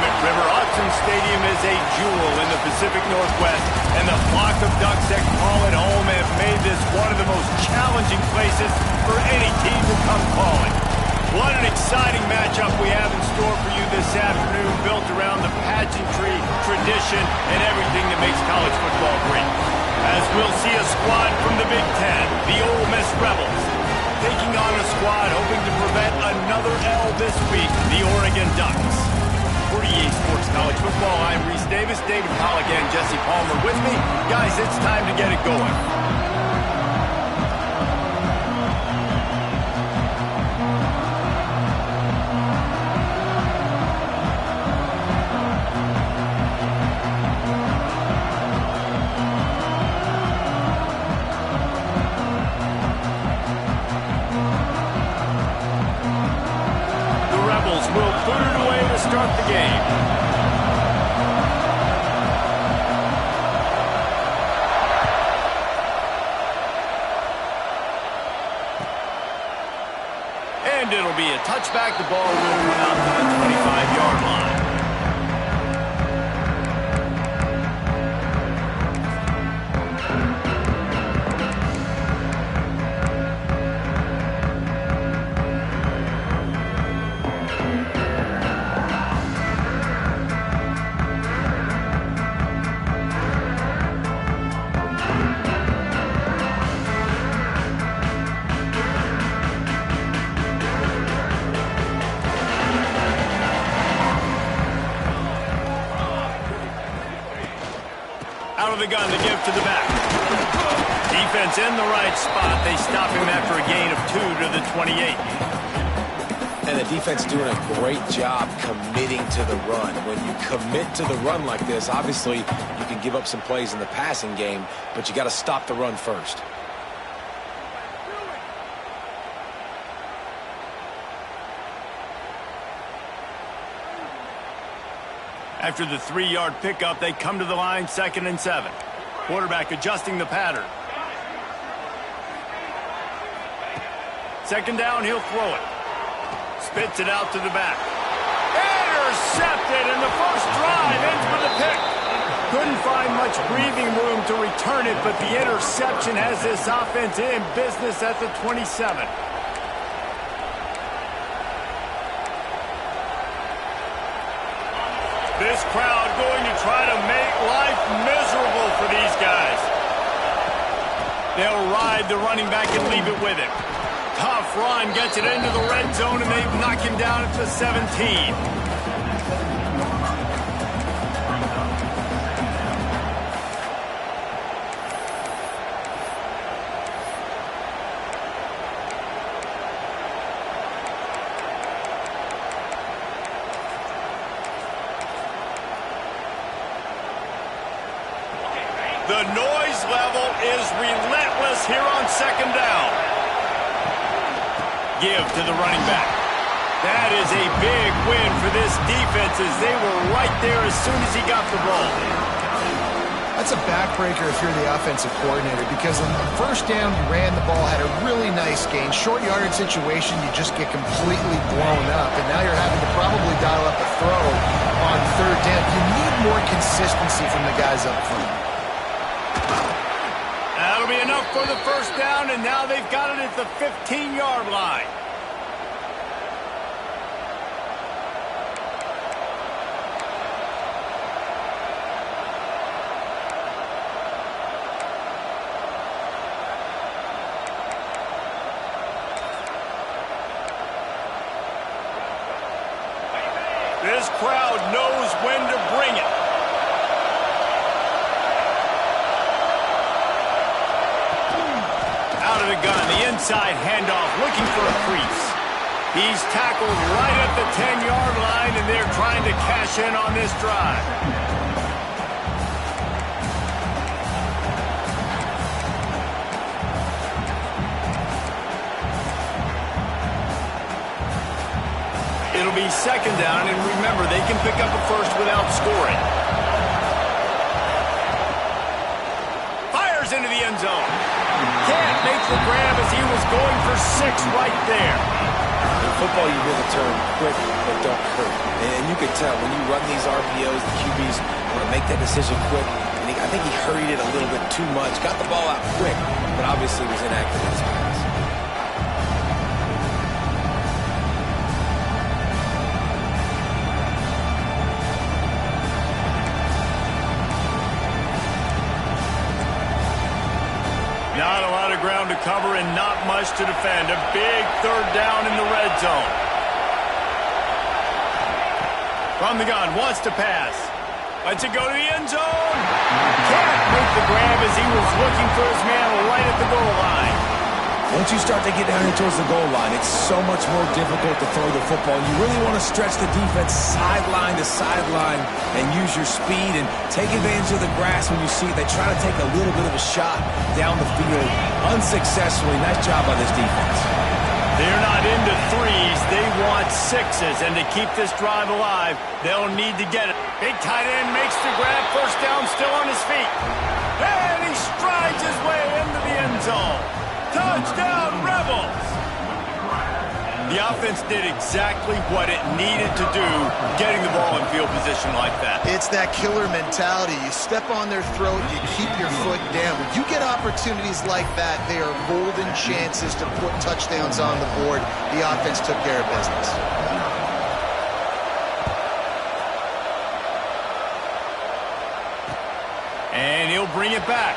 River Hudson Stadium is a jewel in the Pacific Northwest, and the flock of Ducks that call it home have made this one of the most challenging places for any team to come calling. What an exciting matchup we have in store for you this afternoon, built around the pageantry, tradition, and everything that makes college football great. As we'll see a squad from the Big Ten, the Ole Miss Rebels, taking on a squad hoping to prevent another L this week, the Oregon Ducks. For EA Sports College Football, I'm Reese Davis, David Pollack, and Jesse Palmer with me. Guys, it's time to get it going. Will put it away to start the game. And it'll be a touchback. The ball will come out to the 25-yard line. Out of the gun to give to the back. Defense in the right spot. They stop him after a gain of 2 to the 28. And the defense doing a great job committing to the run. When you commit to the run like this, obviously you can give up some plays in the passing game, but you got to stop the run first. After the 3-yard pickup, they come to the line, 2nd and 7. Quarterback adjusting the pattern. 2nd down, he'll throw it. Spits it out to the back. Intercepted, and the first drive ends with a pick. Couldn't find much breathing room to return it, but the interception has this offense in business at the 27. This crowd going to try to make life miserable for these guys. They'll ride the running back and leave it with him. Tough run, gets it into the red zone, and they knock him down at the 17. The noise level is relentless here on 2nd down. Give to the running back. That is a big win for this defense as they were right there as soon as he got the ball. That's a backbreaker if you're the offensive coordinator, because on the 1st down, you ran the ball, had a really nice gain. Short yardage situation, you just get completely blown up, and now you're having to probably dial up a throw on 3rd down. You need more consistency from the guys up front. That'll be enough for the 1st down, and now they've got it at the 15-yard line. This crowd knows when to bring it. Out of the gun, the inside handoff, looking for a crease. He's tackled right at the 10-yard line, and they're trying to cash in on this drive. It'll be 2nd down, and remember, they can pick up a first without scoring. Fires into the end zone. Can't make the grab as he was going for 6 right there. football, you hear the term quick but don't hurt. And you can tell when you run these RPOs, the QBs want to make that decision quick. And I think he hurried it a little bit too much. Got the ball out quick, but obviously was inaccurate in his pass. Not a lot of ground to cover and not much to defend. A big third down in the red zone. From the gun, wants to pass. Lets it go to the end zone. Can't make the grab as he was looking for his man right at the goal line. Once you start to get down here towards the goal line, it's so much more difficult to throw the football. You really want to stretch the defense sideline to sideline and use your speed and take advantage of the grass when you see it. They try to take a little bit of a shot down the field unsuccessfully. Nice job by this defense. They're not into threes. They want sixes. And to keep this drive alive, they'll need to get it. Big tight end makes the grab. First down, still on his feet. And he strides his way into the end zone. Touchdown, Rebels! The offense did exactly what it needed to do, getting the ball in field position like that. It's that killer mentality. You step on their throat, you keep your foot down. When you get opportunities like that, they are golden chances to put touchdowns on the board. The offense took care of business. And he'll bring it back.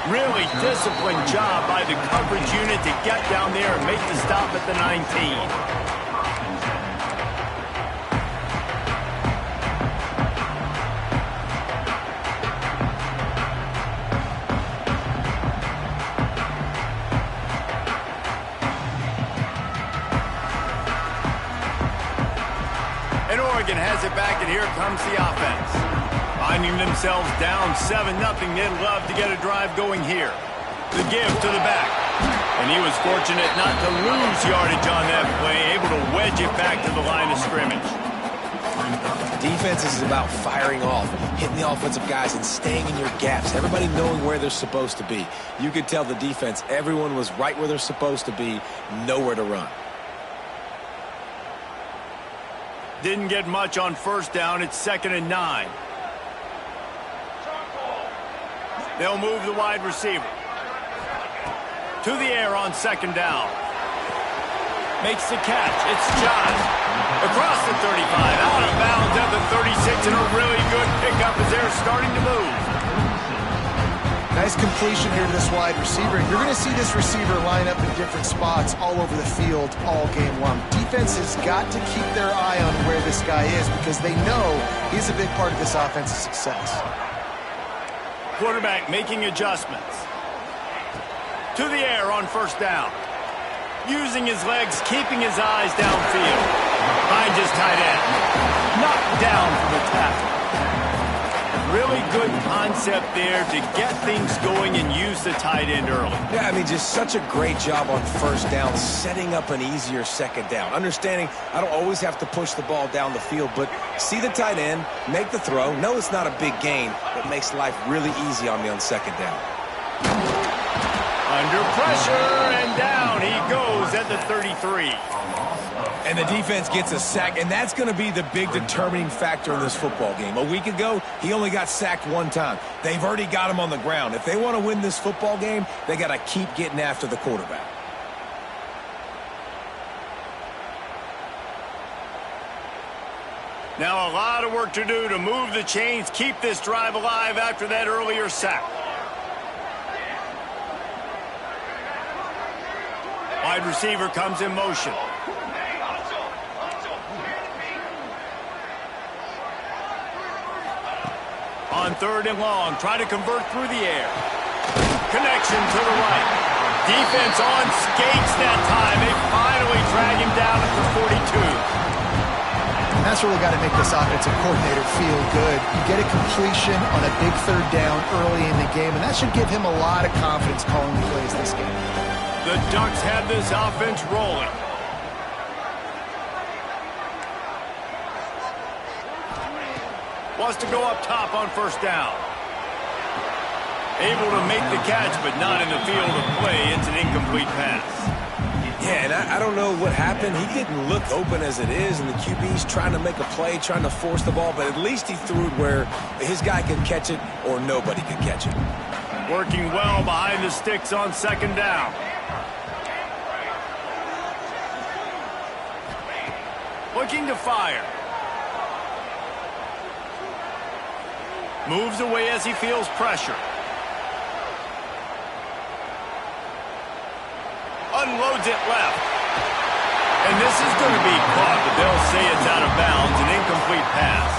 Really disciplined job by the coverage unit to get down there and make the stop at the 19. And Oregon has it back, and here comes the offense. Finding themselves down 7-0, they'd love to get a drive going here. The give to the back. And he was fortunate not to lose yardage on that play, able to wedge it back to the line of scrimmage. Defense is about firing off, hitting the offensive guys and staying in your gaps. Everybody knowing where they're supposed to be. You could tell the defense, everyone was right where they're supposed to be, nowhere to run. Didn't get much on first down. It's 2nd and 9. They'll move the wide receiver. To the air on 2nd down. Makes the catch. It's Josh. Across the 35. Out of bounds at the 36. And a really good pickup as they're starting to move. Nice completion here to this wide receiver. You're going to see this receiver line up in different spots all over the field all game long. Defense has got to keep their eye on where this guy is because they know he's a big part of this offense's success. Quarterback making adjustments. To the air on first down. Using his legs, keeping his eyes downfield. Finds his tight end. Knocked down for the tackle. Really good concept there to get things going and use the tight end early. Yeah, I mean, just such a great job on first down, setting up an easier 2nd down. Understanding I don't always have to push the ball down the field, but see the tight end, make the throw. No, it's not a big gain, but makes life really easy on me on 2nd down. Under pressure, and down he goes at the 33. And the defense gets a sack, and that's going to be the big determining factor in this football game. A week ago, he only got sacked 1 time. They've already got him on the ground. If they want to win this football game, they got to keep getting after the quarterback. Now a lot of work to do to move the chains, keep this drive alive after that earlier sack. Wide receiver comes in motion. On 3rd and long, try to convert through the air. Connection to the right. Defense on skates that time. They finally drag him down at the 42. And that's really got to make this offensive coordinator feel good. You get a completion on a big 3rd down early in the game, and that should give him a lot of confidence calling the plays this game. The Ducks have this offense rolling. Wants to go up top on first down. Able to make the catch, but not in the field of play. It's an incomplete pass. Yeah, and I don't know what happened. He didn't look open as it is, and the QB's trying to make a play, trying to force the ball, but at least he threw it where his guy could catch it or nobody could catch it. Working well behind the sticks on second down. Looking to fire. Moves away as he feels pressure. Unloads it left. And this is going to be caught, but they'll say it's out of bounds, an incomplete pass.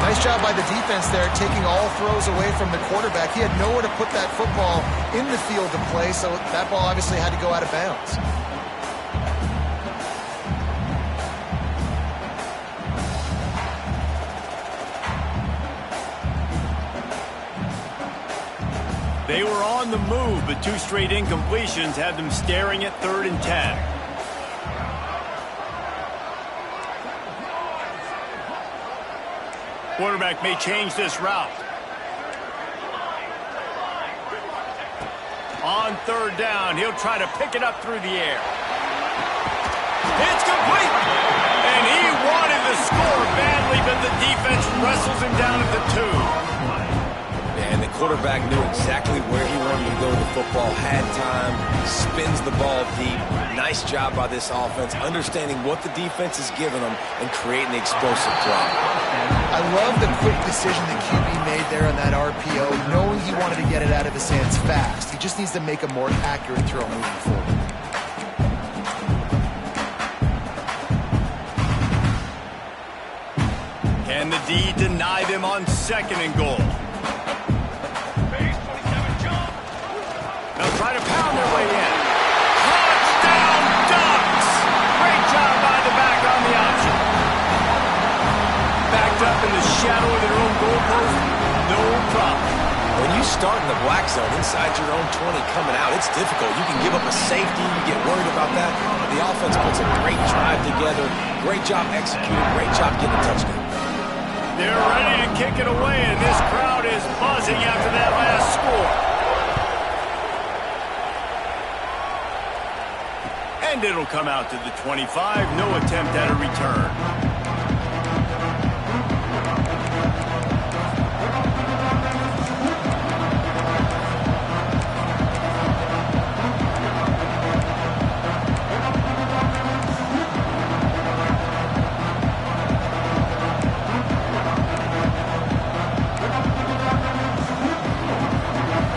Nice job by the defense there, taking all throws away from the quarterback. He had nowhere to put that football in the field to play, so that ball obviously had to go out of bounds. They were on the move, but two straight incompletions had them staring at 3rd and 10. Quarterback may change this route. On 3rd down, he'll try to pick it up through the air. It's complete! And he wanted the score badly, but the defense wrestles him down at the 2. And the quarterback knew exactly where he wanted to go with the football, had time, spins the ball deep. Nice job by this offense, understanding what the defense is giving them and creating the explosive play. I love the quick decision the QB made there on that RPO, knowing he wanted to get it out of his hands fast. He just needs to make a more accurate throw moving forward. Can the D deny them on 2nd and goal? They'll try to pound their way in. Touchdown, Ducks! Great job by the back on the option. Backed up in the shadow of their own goalpost, no problem. When you start in the black zone inside your own 20 coming out, it's difficult. You can give up a safety, you get worried about that. But the offense puts a great drive together. Great job executing, great job getting a touchdown. They're ready to kick it away, and this crowd is buzzing after that last score. And it'll come out to the 25. No attempt at a return.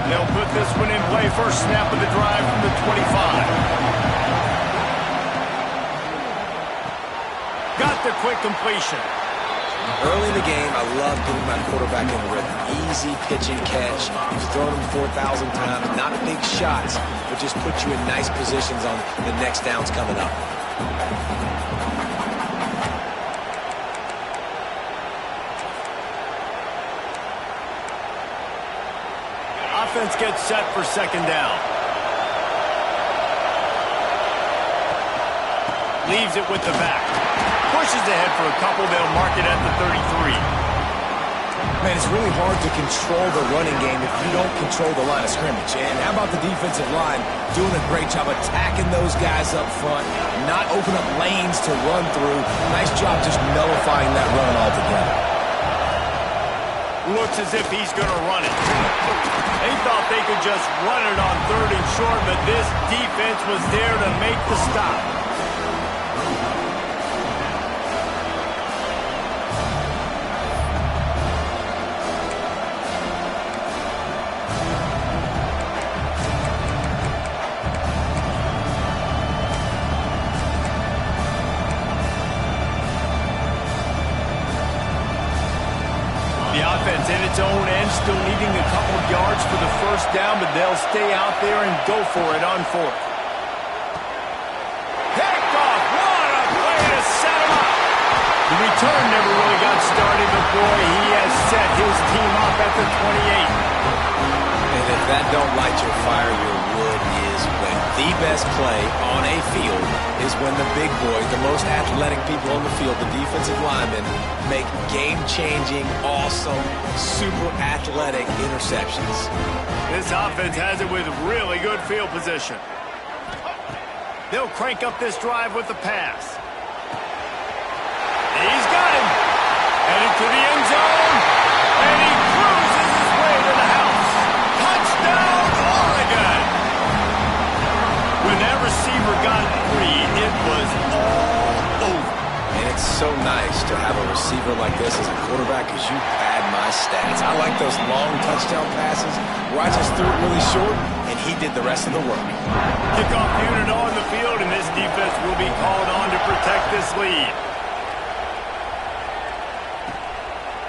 They'll put this one in play. First snap of the drive from the 25. Got the quick completion. Early in the game, I love getting my quarterback in the rhythm. Easy pitch and catch. You've thrown him 4,000 times. Not big shots, but just put you in nice positions on the next downs coming up. Offense gets set for 2nd down. Leaves it with the back. Pushes ahead for a couple. They'll mark it at the 33. Man, it's really hard to control the running game if you don't control the line of scrimmage. And how about the defensive line doing a great job attacking those guys up front, not open up lanes to run through. Nice job just nullifying that run altogether. Looks as if he's going to run it. They thought they could just run it on 3rd and short, but this defense was there to make the stop. In its own end, still needing a couple of yards for the first down, but they'll stay out there and go for it on 4th. Picked off! What a play to set him up! The return never really got started, but boy, he has set his team up at the 28. And if that don't light your fire, your wood is wet. The best play on a field is when the big boys, the most athletic people on the field, the defensive linemen, make game-changing, awesome, super athletic interceptions. This offense has it with really good field position. They'll crank up this drive with the pass. He's got him. Heading to the end zone. And he cruises his way to the house. Touchdown, Oregon. When that receiver got free, it was all over. And it's so nice to have a receiver like this as a quarterback because you pad my stats. I like those long touchdown passes where I just threw it really short and he did the rest of the work. Kickoff unit on the field, and this defense will be called on to protect this lead.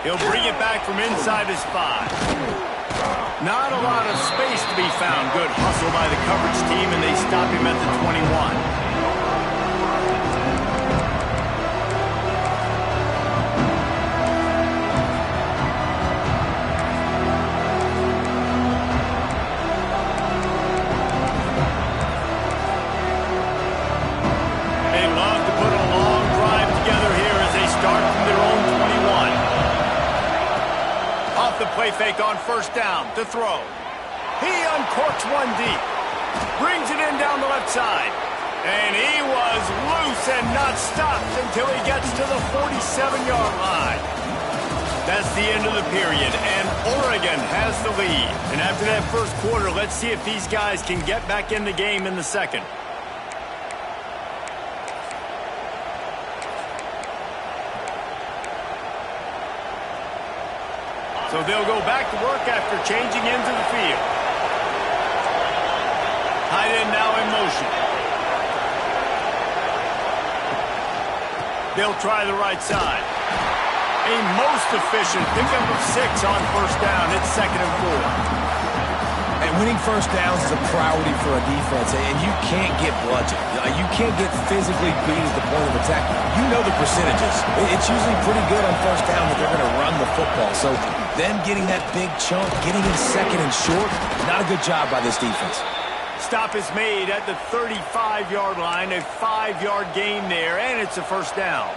He'll bring it back from inside his 5. Not a lot of space to be found. Good hustle by the coverage team, and they stop him at the 21. Play fake on first down to throw. He uncorks one deep. Brings it in down the left side. And he was loose and not stopped until he gets to the 47-yard line. That's the end of the period, and Oregon has the lead. And after that first quarter, let's see if these guys can get back in the game in the second. So they'll go back to work after changing into the field. Tight end now in motion. They'll try the right side. A most efficient pickup of 6 on first down. It's 2nd and 4. And winning first downs is a priority for a defense, and you can't get bludgeoned. You can't get physically beat at the point of attack. You know the percentages. It's usually pretty good on first down that they're going to run the football. So them getting that big chunk, getting in 2nd and short, not a good job by this defense. Stop is made at the 35-yard line, a 5-yard gain there, and it's a first down.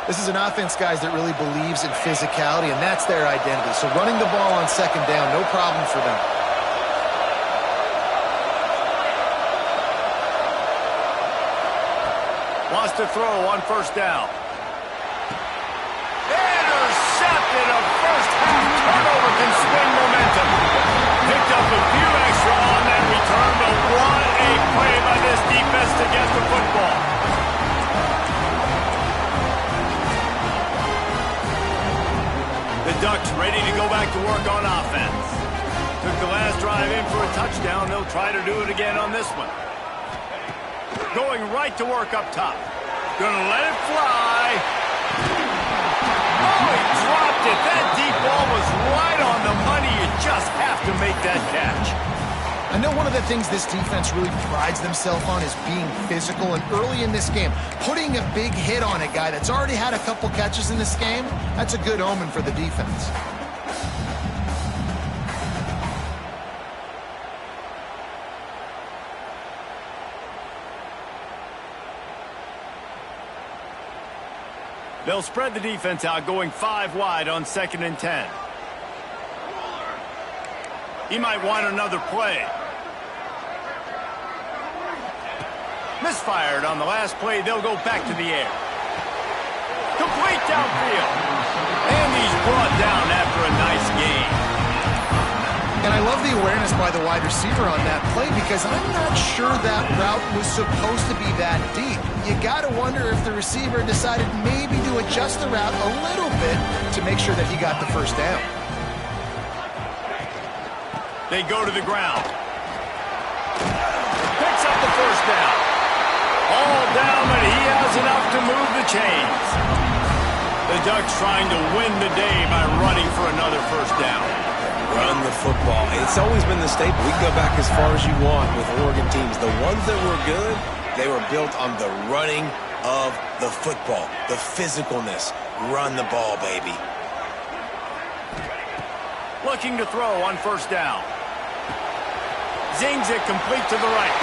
This is an offense, guys, that really believes in physicality, and that's their identity. So running the ball on 2nd down, no problem for them. Wants to throw on first down. Intercepted. A first half turnover can swing momentum. Picked up a few extra on that return, but what a play by this defense to get the football. The Ducks ready to go back to work on offense. Took the last drive in for a touchdown. They'll try to do it again on this one. Going right to work up top. Gonna let it fly. Oh, he dropped it. That deep ball was right on the money. You just have to make that catch. I know one of the things this defense really prides themselves on is being physical, and early in this game, putting a big hit on a guy that's already had a couple catches in this game, that's a good omen for the defense. They'll spread the defense out, going 5 wide on 2nd and 10. He might want another play. Misfired on the last play. They'll go back to the air. Complete downfield. And he's brought down after a nice gain. And I love the awareness by the wide receiver on that play because I'm not sure that route was supposed to be that deep. You got to wonder if the receiver decided maybe to adjust the route a little bit to make sure that he got the first down. They go to the ground. Picks up the first down. All down, but he has enough to move the chains. The Ducks trying to win the day by running for another first down. Run the football. It's always been the staple. We can go back as far as you want with Oregon teams. The ones that were good, they were built on the running of the football, the physicalness. Run the ball, baby. Looking to throw on first down. Zings it complete to the right.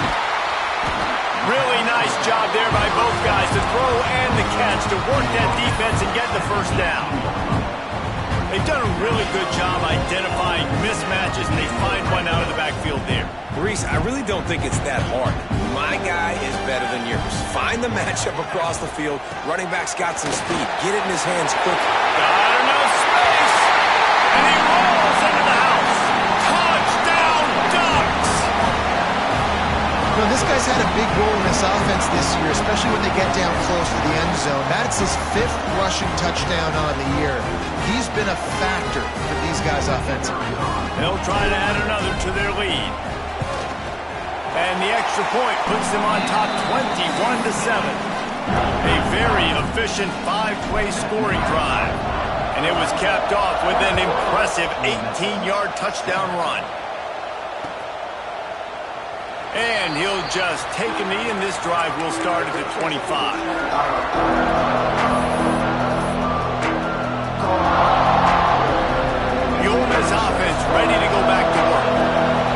Really nice job there by both guys to throw and the catch to work that defense and get the first down. They've done a really good job identifying mismatches, and they find one out of the backfield there. Reese, I really don't think it's that hard. My guy is better than yours. Find the matchup across the field. Running back's got some speed. Get it in his hands quick. Got enough space. And he rolls into the house. Touchdown, Ducks! You know, this guy's had a big role in this offense this year, especially when they get down close to the end zone. That's his 5th rushing touchdown on the year. He's been a factor for these guys offensively. They'll try to add another to their lead. And the extra point puts them on top 21-7. A very efficient 5-play scoring drive. And it was capped off with an impressive 18-yard touchdown run. And he'll just take a knee, and this drive will start at the 25. The Ole Miss offense ready to go back to work.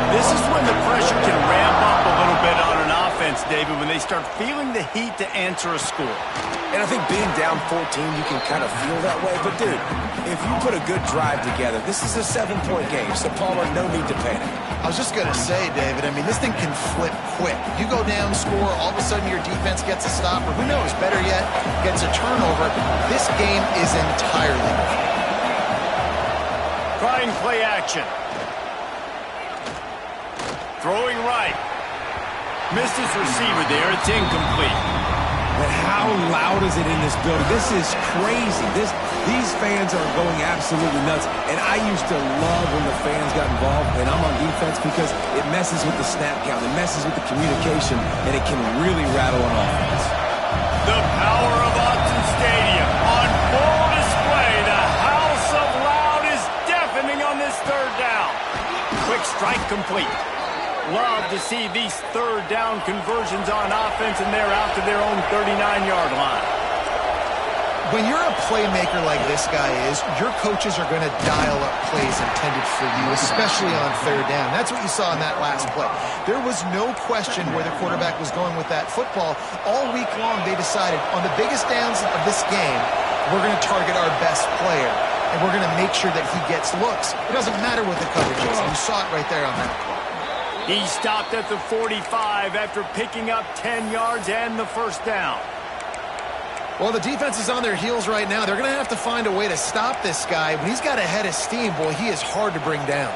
This is when the pressure can ramp up a little bit on an offense, David, when they start feeling the heat to answer a score. And I think being down 14, you can kind of feel that way. But, dude, if you put a good drive together, this is a 7-point game. So, Palmer, no need to panic. I was just going to say, David, I mean, this thing can flip quick. You go down, score, all of a sudden your defense gets a stop, or who knows, better yet, gets a turnover. This game is entirely different. Trying play action. Throwing right. Missed his receiver there. It's incomplete. But how loud is it in this building? This is crazy. These fans are going absolutely nuts. And I used to love when the fans got involved, and I'm on defense because it messes with the snap count. It messes with the communication, and it can really rattle an offense. The power of Autzen Stadium on full display. The house of loud is deafening on this 3rd down. Quick strike complete. Love to see these 3rd down conversions on offense, and they're out to their own 39-yard line. When you're a playmaker like this guy is, your coaches are going to dial up plays intended for you, especially on 3rd down. That's what you saw in that last play. There was no question where the quarterback was going with that football. All week long, they decided on the biggest downs of this game, we're going to target our best player, and we're going to make sure that he gets looks. It doesn't matter what the coverage is. You saw it right there on that play. He stopped at the 45 after picking up 10 yards and the 1st down. Well, the defense is on their heels right now. They're going to have to find a way to stop this guy. When he's got a head of steam, boy, he is hard to bring down.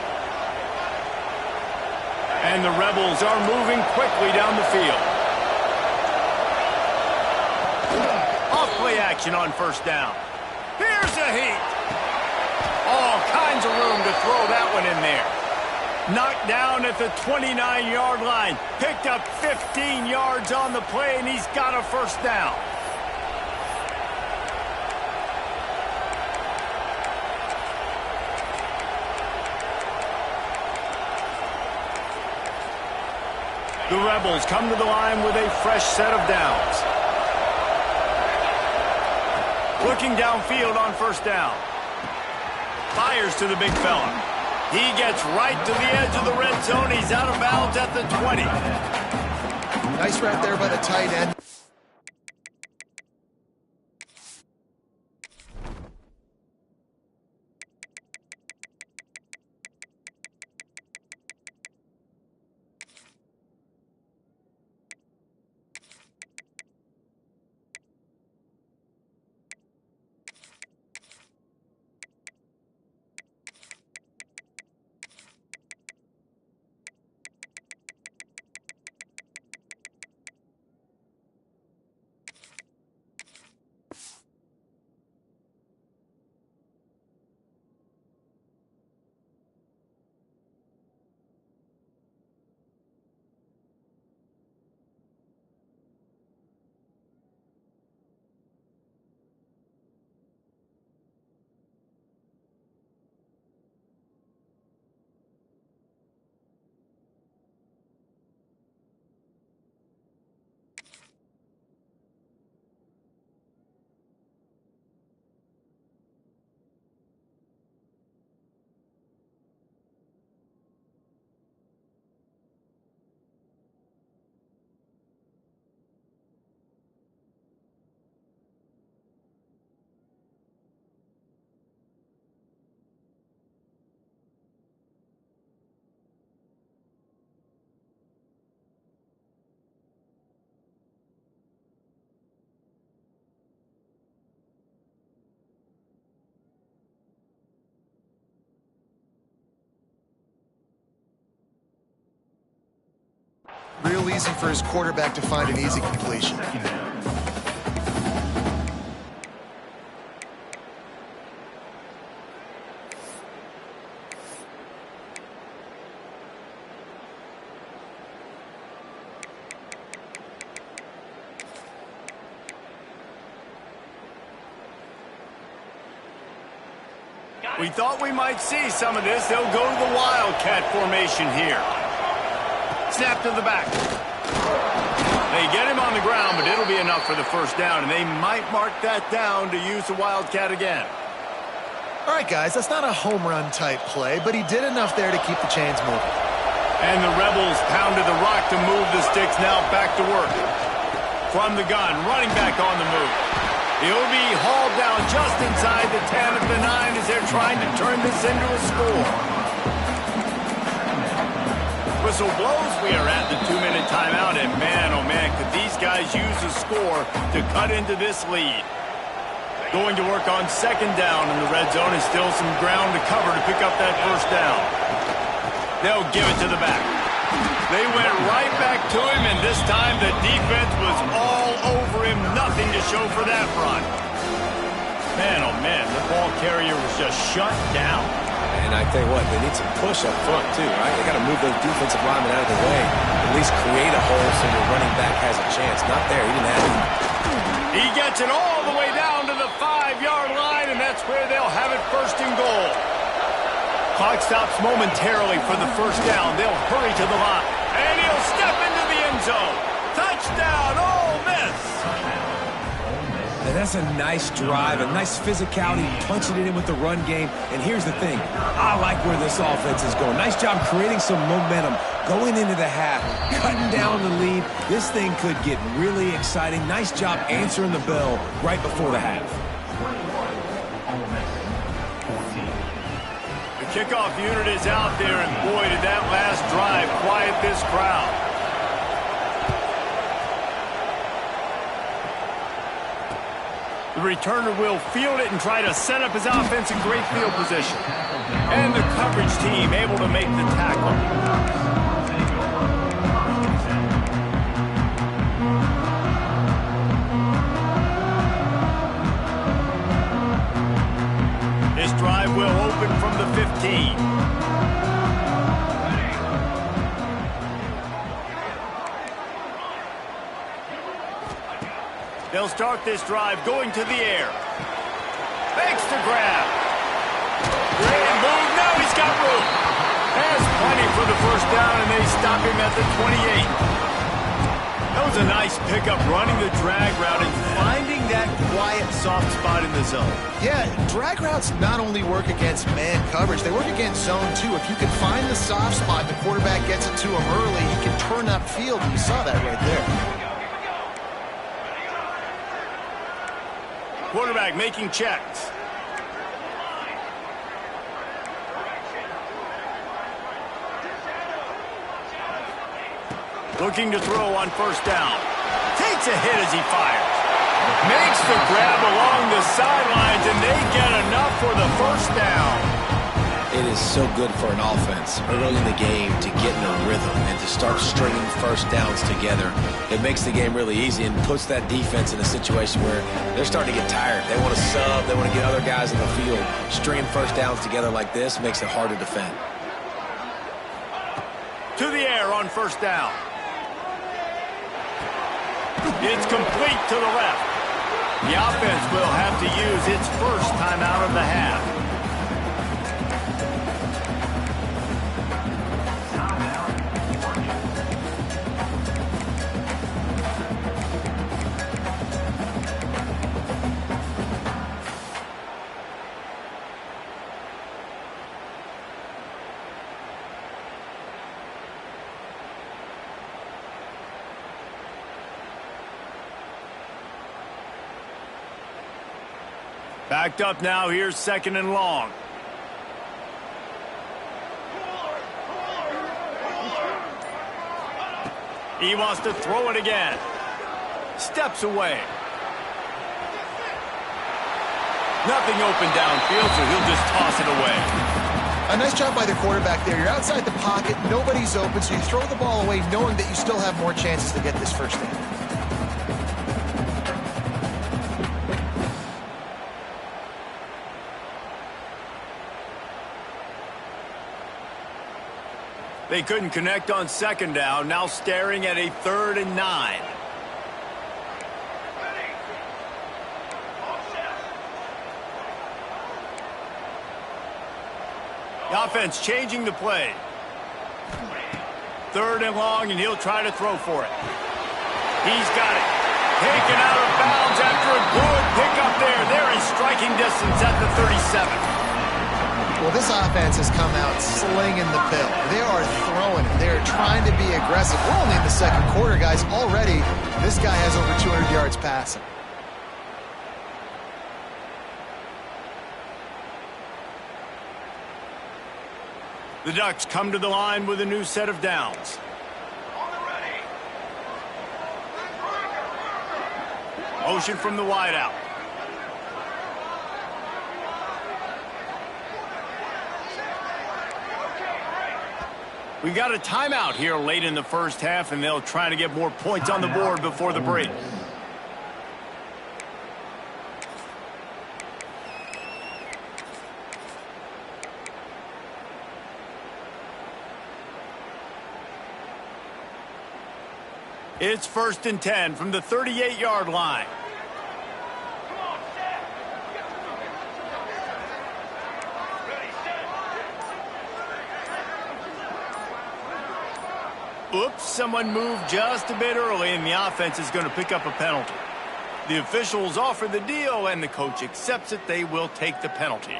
And the Rebels are moving quickly down the field. Off play action on 1st down. Here's a heat. All kinds of room to throw that one in there. Knocked down at the 29-yard line. Picked up 15 yards on the play, and he's got a 1st down. The Rebels come to the line with a fresh set of downs. Looking downfield on 1st down. Fires to the big fella. He gets right to the edge of the red zone. He's out of bounds at the 20. Nice route there by the tight end. real easy for his quarterback to find an easy completion. We thought we might see some of this. They'll go to the Wildcat formation here. Snap to the back. They get him on the ground, but it'll be enough for the first down, and they might mark that down to use the Wildcat again. All right, guys, that's not a home run type play, but he did enough there to keep the chains moving. And the Rebels pounded the rock to move the sticks. Now back to work. From the gun, running back on the move. He'll be hauled down just inside the 10 of the 9 as they're trying to turn this into a score. Whistle blows. We are at the 2-minute timeout, and man, oh man, could these guys use a score to cut into this lead. Going to work on second down in the red zone, and still some ground to cover to pick up that first down. They'll give it to the back. They went right back to him, and this time the defense was all over him. Nothing to show for that run. Man, oh man, the ball carrier was just shut down. And I tell you what, they need some push up front too, right? They got to move those defensive linemen out of the way. At least create a hole so your running back has a chance. Not there. He didn't have it. He gets it all the way down to the 5-yard line, and that's where they'll have it first and goal. Clock stops momentarily for the first down. They'll hurry to the line. And he'll step into the end zone. Touchdown, Ole Miss. And that's a nice drive, a nice physicality, punching it in with the run game. And here's the thing. I like where this offense is going. Nice job creating some momentum, going into the half, cutting down the lead. This thing could get really exciting. Nice job answering the bell right before the half. The kickoff unit is out there, and boy, did that last drive quiet this crowd. The returner will field it and try to set up his offense in great field position. And the coverage team able to make the tackle. This drive will open from the 15. They'll start this drive going to the air. Fakes the grab. Great move. Now he's got room. Has plenty for the first down, and they stop him at the 28. That was a nice pickup, running the drag route and finding that quiet, soft spot in the zone. Yeah, drag routes not only work against man coverage, they work against zone too. If you can find the soft spot, the quarterback gets it to him early, he can turn upfield. You saw that right there. Quarterback making checks. Looking to throw on first down. Takes a hit as he fires. Makes the grab along the sidelines, and they get enough for the first down. It is so good for an offense early in the game to get in a rhythm and to start stringing first downs together. It makes the game really easy and puts that defense in a situation where they're starting to get tired. They want to sub. They want to get other guys in the field. Stringing first downs together like this makes it hard to defend. To the air on first down. It's complete to the left. The offense will have to use its first timeout of the half. Backed up now, here's second and long. He wants to throw it again. Steps away. Nothing open downfield, so he'll just toss it away. A nice job by the quarterback there. You're outside the pocket, nobody's open, so you throw the ball away knowing that you still have more chances to get this first down. They couldn't connect on second down, now staring at a 3rd and 9. The offense changing the play. 3rd and long, and he'll try to throw for it. He's got it. Taken out of bounds after a good pickup there. They're in striking distance at the 37. Well, this offense has come out slinging the bill. They are throwing it. They are trying to be aggressive. We're only in the second quarter, guys. Already, this guy has over 200 yards passing. The Ducks come to the line with a new set of downs. Motion from the wideout. We've got a timeout here late in the first half, and they'll try to get more points on the board before the break. It's 1st and 10 from the 38-yard line. Oops, someone moved just a bit early, and the offense is going to pick up a penalty. The officials offer the deal, and the coach accepts it. They will take the penalty.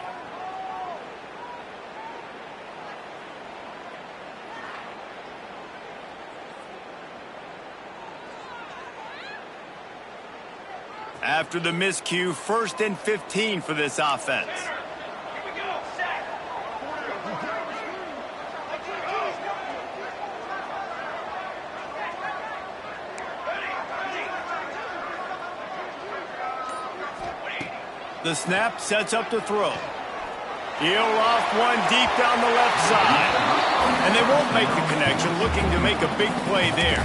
After the miscue, 1st and 15 for this offense. The snap sets up to throw. He'll off one deep down the left side. And they won't make the connection, looking to make a big play there.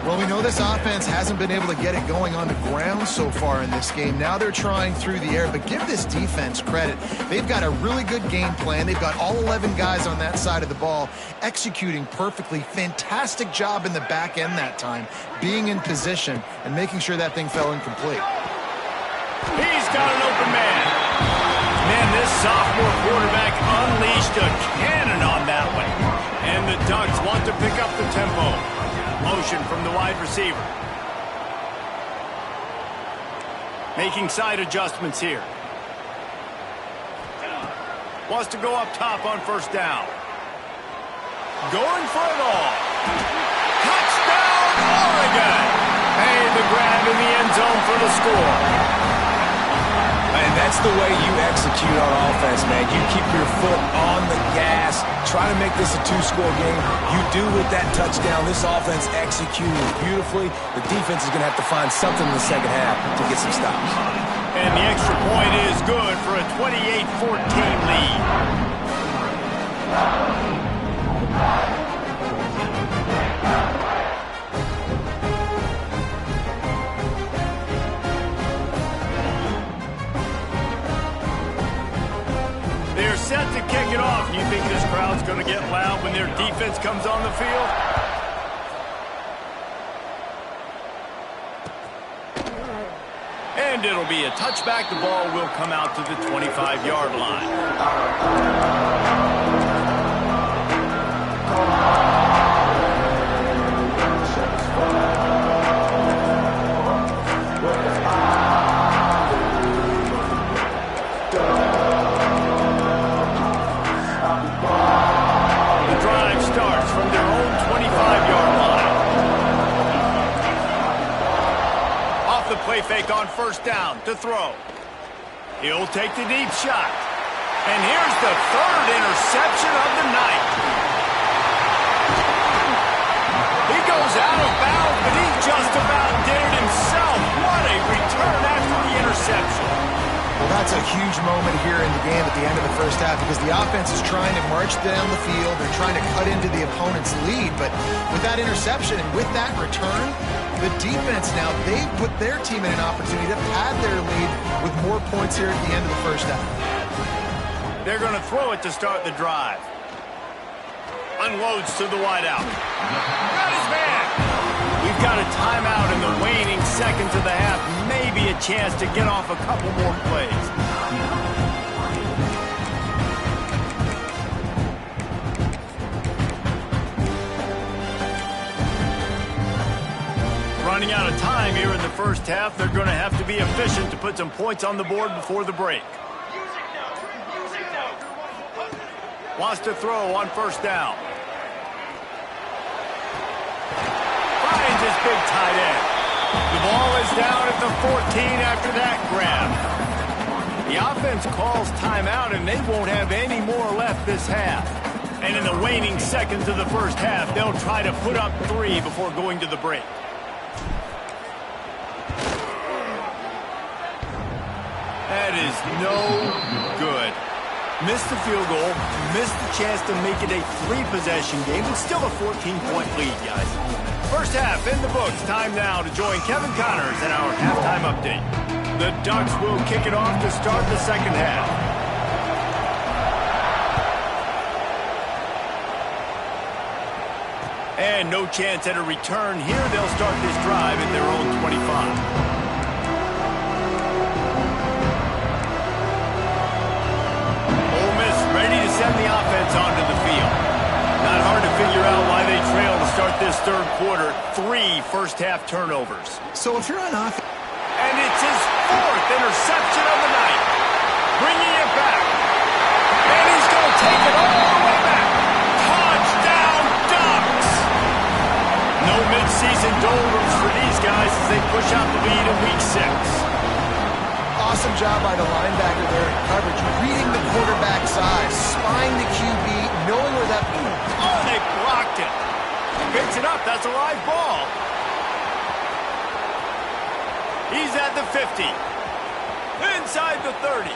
Well, we know this offense hasn't been able to get it going on the ground so far in this game. Now they're trying through the air, but give this defense credit. They've got a really good game plan. They've got all 11 guys on that side of the ball executing perfectly. Fantastic job in the back end that time, being in position and making sure that thing fell incomplete. He's got an open man. Man, this sophomore quarterback unleashed a cannon on that one. And the Ducks want to pick up the tempo. Motion from the wide receiver. Making side adjustments here. Wants to go up top on 1st down. Going for it all. Touchdown, Oregon! Made the grab in the end zone for the score. And that's the way you execute on offense, man. You keep your foot on the gas, try to make this a 2-score game. You do with that touchdown. This offense executed beautifully. The defense is going to have to find something in the second half to get some stops. And the extra point is good for a 28-14 lead. They're set to kick it off. You think this crowd's going to get loud when their defense comes on the field? And it'll be a touchback. The ball will come out to the 25-yard line. Play fake on 1st down to throw. He'll take the deep shot. And here's the 3rd interception of the night. He goes out of bounds, but he just about did it himself. What a return after the interception. Well, That's a huge moment here in the game at the end of the first half because the offense is trying to march down the field. They're trying to cut into the opponent's lead. But with that interception and with that return, the defense now, they've put their team in an opportunity to pad their lead with more points here at the end of the first half. They're going to throw it to start the drive. Unloads to the wideout. Got his man. We've got a timeout in the waning seconds of the half. Maybe a chance to get off a couple more plays. Running out of time here in the first half. They're going to have to be efficient to put some points on the board before the break. Wants to throw on first down. Finds his big tight end. The ball is down at the 14 after that grab. The offense calls timeout, and they won't have any more left this half. And in the waning seconds of the first half, they'll try to put up 3 before going to the break. That is no good. Missed the field goal, missed the chance to make it a 3-possession game, but still a 14-point lead, guys. First half in the books. Time now to join Kevin Connors in our halftime update. The Ducks will kick it off to start the second half. And no chance at a return here. They'll start this drive at their own 25. Ready to send the offense onto the field. Not hard to figure out why they trail to start this third quarter. 3 first-half turnovers. So if you're on offense... And it's his 4th interception of the night. Bringing it back. And he's going to take it all the way back. Touchdown, Ducks! No midseason doldrums for these guys as they push out the lead in Week 6. Awesome job by the linebacker there in coverage, reading the quarterback's eyes, spying the QB, knowing where that... Oh, they blocked it. Picks it up. That's a live ball. He's at the 50. Inside the 30.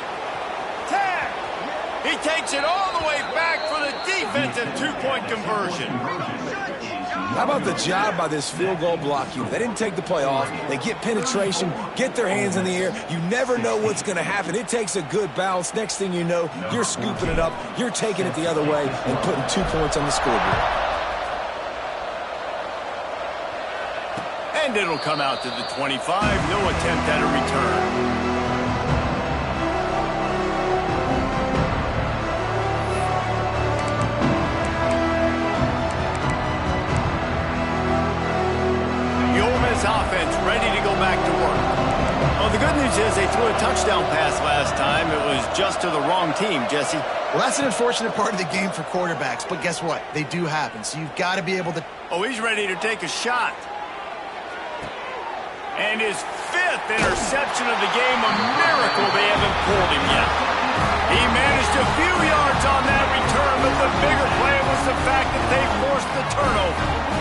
10. He takes it all the way back for the defensive 2-point conversion. How about the job by this field goal block unit? They didn't take the play off. They get penetration, get their hands in the air. You never know what's going to happen. It takes a good bounce. Next thing you know, you're scooping it up. You're taking it the other way and putting 2 points on the scoreboard. And it'll come out to the 25. No attempt at a return. Offense ready to go back to work. Well, the good news is they threw a touchdown pass last time. It was just to the wrong team, Jesse. Well, that's an unfortunate part of the game for quarterbacks, but guess what? They do happen, so you've got to be able to... Oh, he's ready to take a shot. And his 5th interception of the game, a miracle they haven't pulled him yet. He managed a few yards on that return, but the bigger play was the fact that they forced the turnover.